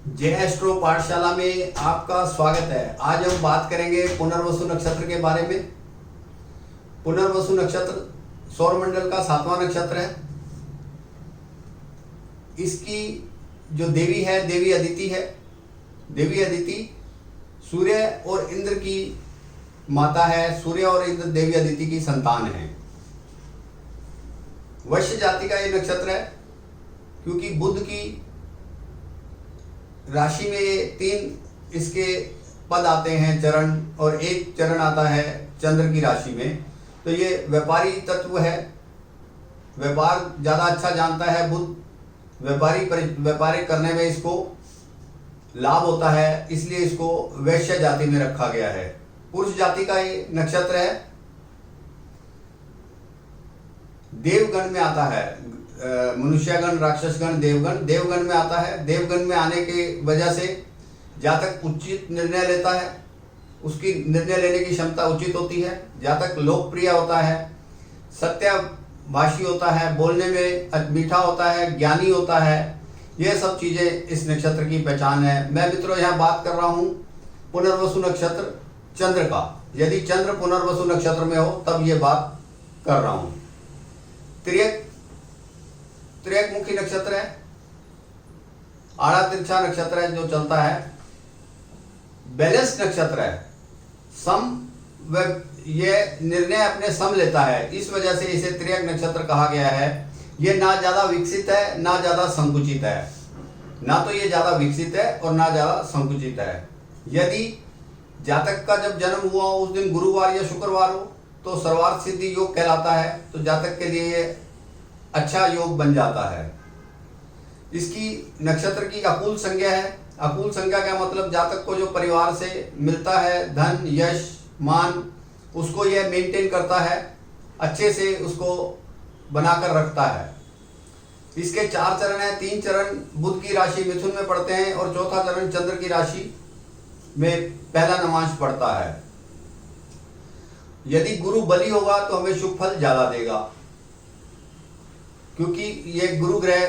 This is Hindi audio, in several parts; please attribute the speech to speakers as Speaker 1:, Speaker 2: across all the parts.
Speaker 1: जय एस्ट्रो पाठशाला में आपका स्वागत है। आज हम बात करेंगे पुनर्वसु नक्षत्र के बारे में। पुनर्वसु नक्षत्र सौरमंडल का 7वां नक्षत्र है। इसकी जो देवी है देवी अदिति है। देवी अदिति सूर्य और इंद्र की माता है। सूर्य और इंद्र देवी अदिति की संतान है। वैश्य जाति का ये नक्षत्र है क्योंकि बुध की राशि में ये 3 इसके पद आते हैं चरण, और एक चरण आता है चंद्र की राशि में। तो ये व्यापारी तत्व है। व्यापार ज़्यादा अच्छा जानता है बुध। व्यापारी करने में इसको लाभ होता है, इसलिए इसको वैश्य जाति में रखा गया है। पुरुष जाति का ये नक्षत्र है। देवगण में आता है। मनुष्यगण, राक्षसगण, देवगण में आता है। देवगण में आने की वजह से जातक उचित निर्णय लेता है। उसकी निर्णय लेने की क्षमता उचित होती है। जातक लोकप्रिय होता है, सत्यभाषी होता है, बोलने में मीठा होता है, ज्ञानी होता है। यह सब चीज़ें इस नक्षत्र की पहचान है। मैं मित्रों यहाँ बात कर रहा हूँ पुनर्वसु नक्षत्र चंद्र का। यदि चंद्र पुनर्वसु नक्षत्र में हो तब ये बात कर रहा हूँ। त्रियकमुखी नक्षत्र है। आड़ा तिरछा नक्षत्र है जो चलता है। बैलेंस नक्षत्र है। ये निर्णय अपने सम लेता है, इस वजह से इसे त्रियक नक्षत्र कहा गया है। ये ना ज्यादा विकसित है ना ज्यादा संकुचित है। ना तो ये ज्यादा विकसित है और ना ज्यादा संकुचित है। यदि जातक का जब जन्म हुआ उस दिन गुरुवार या शुक्रवार हो तो सर्वार्थ सिद्धि योग कहलाता है। तो जातक के लिए ये अच्छा योग बन जाता है। इसकी नक्षत्र की अकूल संज्ञा है। अकूल संज्ञा का मतलब जातक को जो परिवार से मिलता है, धन, यश, मान, उसको यह मेंटेन करता है, अच्छे से उसको बनाकर रखता है। इसके 4 चरण हैं। 3 चरण बुध की राशि मिथुन में पड़ते हैं और चौथा चरण चंद्र की राशि में पहला नवांश पड़ता है। यदि गुरु बली होगा तो हमें शुभ फल ज्यादा देगा, क्योंकि ये गुरु ग्रह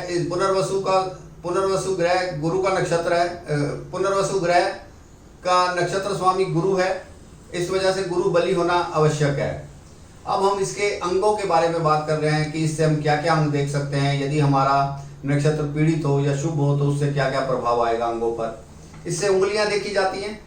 Speaker 1: पुनर्वसु ग्रह गुरु का नक्षत्र है। पुनर्वसु ग्रह का नक्षत्र स्वामी गुरु है, इस वजह से गुरु बली होना आवश्यक है। अब हम इसके अंगों के बारे में बात कर रहे हैं कि इससे हम क्या क्या अंग देख सकते हैं। यदि हमारा नक्षत्र पीड़ित हो या शुभ हो तो उससे क्या क्या प्रभाव आएगा अंगों पर। इससे उंगलियां देखी जाती हैं,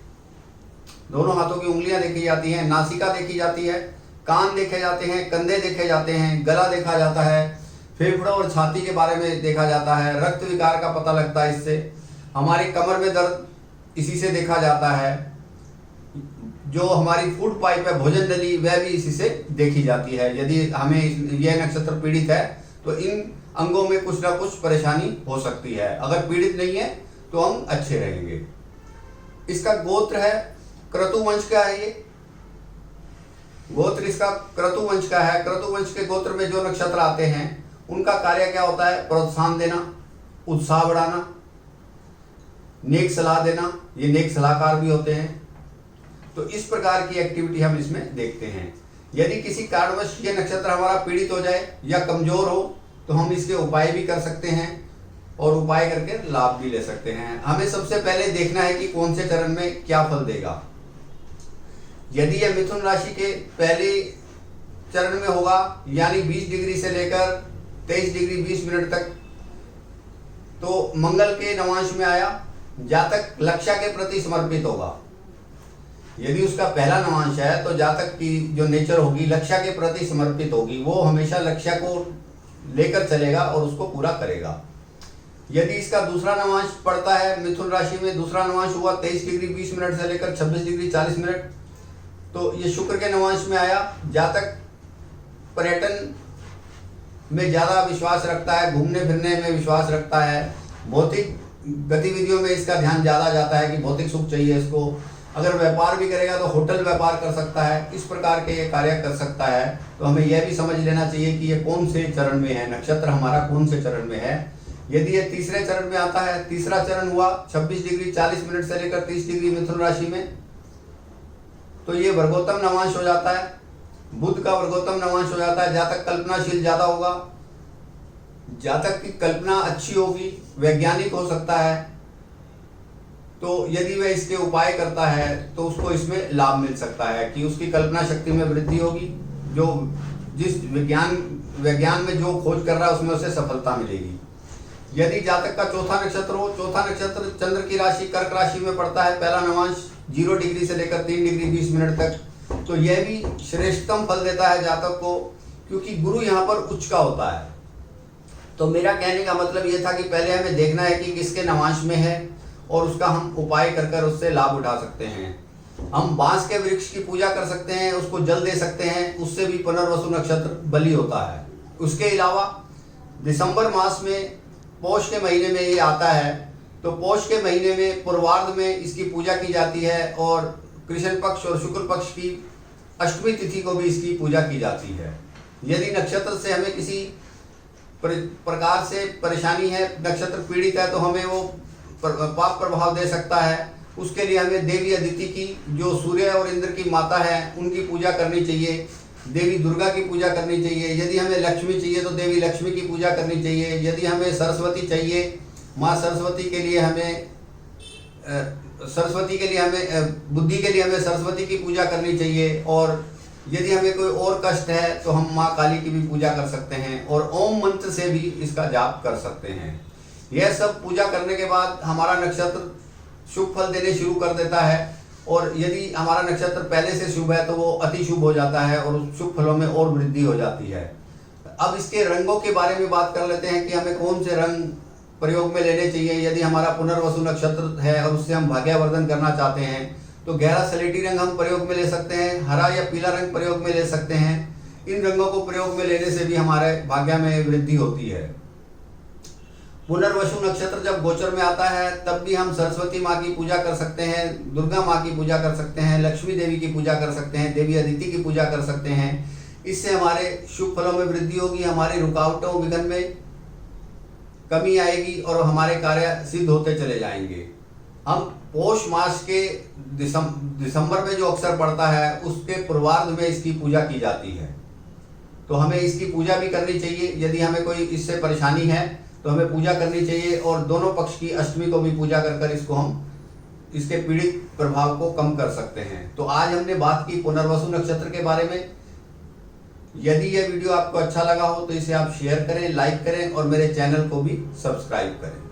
Speaker 1: दोनों हाथों की उंगलियां देखी जाती हैं, नासिका देखी जाती है, कान देखे जाते हैं, कंधे देखे जाते हैं, गला देखा जाता है, फेफड़ों और छाती के बारे में देखा जाता है, रक्त विकार का पता लगता है इससे, हमारी कमर में दर्द इसी से देखा जाता है, जो हमारी फूड पाइप है, भोजन नली, वह भी इसी से देखी जाती है। यदि हमें यह नक्षत्र पीड़ित है तो इन अंगों में कुछ ना कुछ परेशानी हो सकती है। अगर पीड़ित नहीं है तो हम अच्छे रहेंगे। इसका गोत्र है क्रतुवंश का है। ये गोत्र इसका क्रतुवंश का है। क्रतुवंश के गोत्र में जो नक्षत्र आते हैं उनका कार्य क्या होता है? प्रोत्साहन देना, उत्साह बढ़ाना, नेक सलाह देना। ये नेक सलाहकार भी होते हैं। तो इस प्रकार की एक्टिविटी हम इसमें देखते हैं। यदि किसी कारणवश ये नक्षत्र हमारा पीड़ित हो जाए या कमजोर हो तो हम इसके उपाय भी कर सकते हैं और उपाय करके लाभ भी ले सकते हैं। हमें सबसे पहले देखना है कि कौन से चरण में क्या फल देगा। यदि यह मिथुन राशि के पहले चरण में होगा, यानी 20 डिग्री से लेकर 23 डिग्री 20 मिनट तक, तो मंगल के नवांश में आया, जातक लक्ष्य के प्रति समर्पित होगा। यदि उसका पहला नवांश है तो जातक की जो नेचर होगी लक्ष्य के प्रति समर्पित होगी। वो हमेशा लक्ष्य को लेकर चलेगा और उसको पूरा करेगा। यदि इसका दूसरा नवांश पड़ता है मिथुन राशि में, दूसरा नवांश हुआ 23 डिग्री 20 मिनट से लेकर 26 डिग्री 40 मिनट, तो ये शुक्र के नवांश में आया। जातक पर्यटन में ज़्यादा विश्वास रखता है, घूमने फिरने में विश्वास रखता है, भौतिक गतिविधियों में इसका ध्यान ज़्यादा जाता है कि भौतिक सुख चाहिए इसको। अगर व्यापार भी करेगा तो होटल व्यापार कर सकता है। इस प्रकार के ये कार्य कर सकता है। तो हमें यह भी समझ लेना चाहिए कि ये कौन से चरण में है, नक्षत्र हमारा कौन से चरण में है। यदि ये तीसरे चरण में आता है, तीसरा चरण हुआ 26 डिग्री 40 मिनट से लेकर 30 डिग्री मिथुन राशि में, तो ये वर्गोत्तम नवांश हो जाता है। बुध का वर्गोत्तम नवांश हो जाता है। जातक कल्पनाशील ज्यादा होगा, जातक की कल्पना अच्छी होगी, वैज्ञानिक हो सकता है, तो यदि वह इसके उपाय करता है तो उसको इसमें लाभ मिल सकता है कि उसकी कल्पना शक्ति में वृद्धि होगी, जो जिस विज्ञान में जो खोज कर रहा है उसमें उसे सफलता मिलेगी। यदि जातक का चौथा नक्षत्र हो, चौथा नक्षत्र चंद्र की राशि कर्क राशि में पड़ता है, पहला नवांश 0 डिग्री से लेकर 3 डिग्री 20 मिनट तक, तो यह भी श्रेष्ठतम फल देता है जातक को, क्योंकि गुरु यहाँ पर उच्च का होता है। तो मेरा कहने का मतलब ये था कि पहले हमें देखना है कि किसके नवांश में है और उसका हम उपाय कर कर उससे लाभ उठा सकते हैं। हम बांस के वृक्ष की पूजा कर सकते हैं, उसको जल दे सकते हैं, उससे भी पुनर्वसु नक्षत्र बली होता है। उसके अलावा दिसंबर मास में पौष के महीने में ये आता है, तो पौष के महीने में पूर्वार्ध में इसकी पूजा की जाती है और कृष्ण पक्ष और शुक्ल पक्ष की अष्टमी तिथि को भी इसकी पूजा की जाती है। यदि नक्षत्र से हमें किसी प्रकार से परेशानी है, नक्षत्र पीड़ित है, तो हमें वो पाप प्रभाव दे सकता है। उसके लिए हमें देवी अदिति की, जो सूर्य और इंद्र की माता है, उनकी पूजा करनी चाहिए। देवी दुर्गा की पूजा करनी चाहिए। यदि हमें लक्ष्मी चाहिए तो देवी लक्ष्मी की पूजा करनी चाहिए। यदि हमें सरस्वती चाहिए, माँ सरस्वती के लिए हमें बुद्धि के लिए हमें सरस्वती की पूजा करनी चाहिए। और यदि हमें कोई और कष्ट है तो हम माँ काली की भी पूजा कर सकते हैं और ओम मंत्र से भी इसका जाप कर सकते हैं। यह सब पूजा करने के बाद हमारा नक्षत्र शुभ फल देने शुरू कर देता है, और यदि हमारा नक्षत्र पहले से शुभ है तो वो अति शुभ हो जाता है और उस शुभ फलों में और वृद्धि हो जाती है। अब इसके रंगों के बारे में बात कर लेते हैं कि हमें कौन से रंग प्रयोग में लेने चाहिए। यदि हमारा पुनर्वसु नक्षत्र है और उससे हम भाग्यवर्धन करना चाहते हैं तो गहरा स्लेटी रंग हम प्रयोग में ले सकते हैं, हरा या पीला रंग प्रयोग में ले सकते हैं। इन रंगों को प्रयोग में लेने से भी हमारे भाग्य में वृद्धि होती है। पुनर्वसु नक्षत्र जब गोचर में आता है तब भी हम सरस्वती माँ की पूजा कर सकते हैं, दुर्गा माँ की पूजा कर सकते हैं, लक्ष्मी देवी की पूजा कर सकते हैं, देवी अदिति की पूजा कर सकते हैं। इससे हमारे शुभ फलों में वृद्धि होगी, हमारी रुकावटों विघ्न में कमी आएगी और हमारे कार्य सिद्ध होते चले जाएंगे। हम पौष मास के दिसंबर में जो अवसर पड़ता है उसके पूर्वार्ध में इसकी पूजा की जाती है, तो हमें इसकी पूजा भी करनी चाहिए। यदि हमें कोई इससे परेशानी है तो हमें पूजा करनी चाहिए और दोनों पक्ष की अष्टमी को भी पूजा कर कर इसको हम इसके पीड़ित प्रभाव को कम कर सकते हैं। तो आज हमने बात की पुनर्वसु नक्षत्र के बारे में। यदि यह वीडियो आपको अच्छा लगा हो तो इसे आप शेयर करें, लाइक करें और मेरे चैनल को भी सब्सक्राइब करें।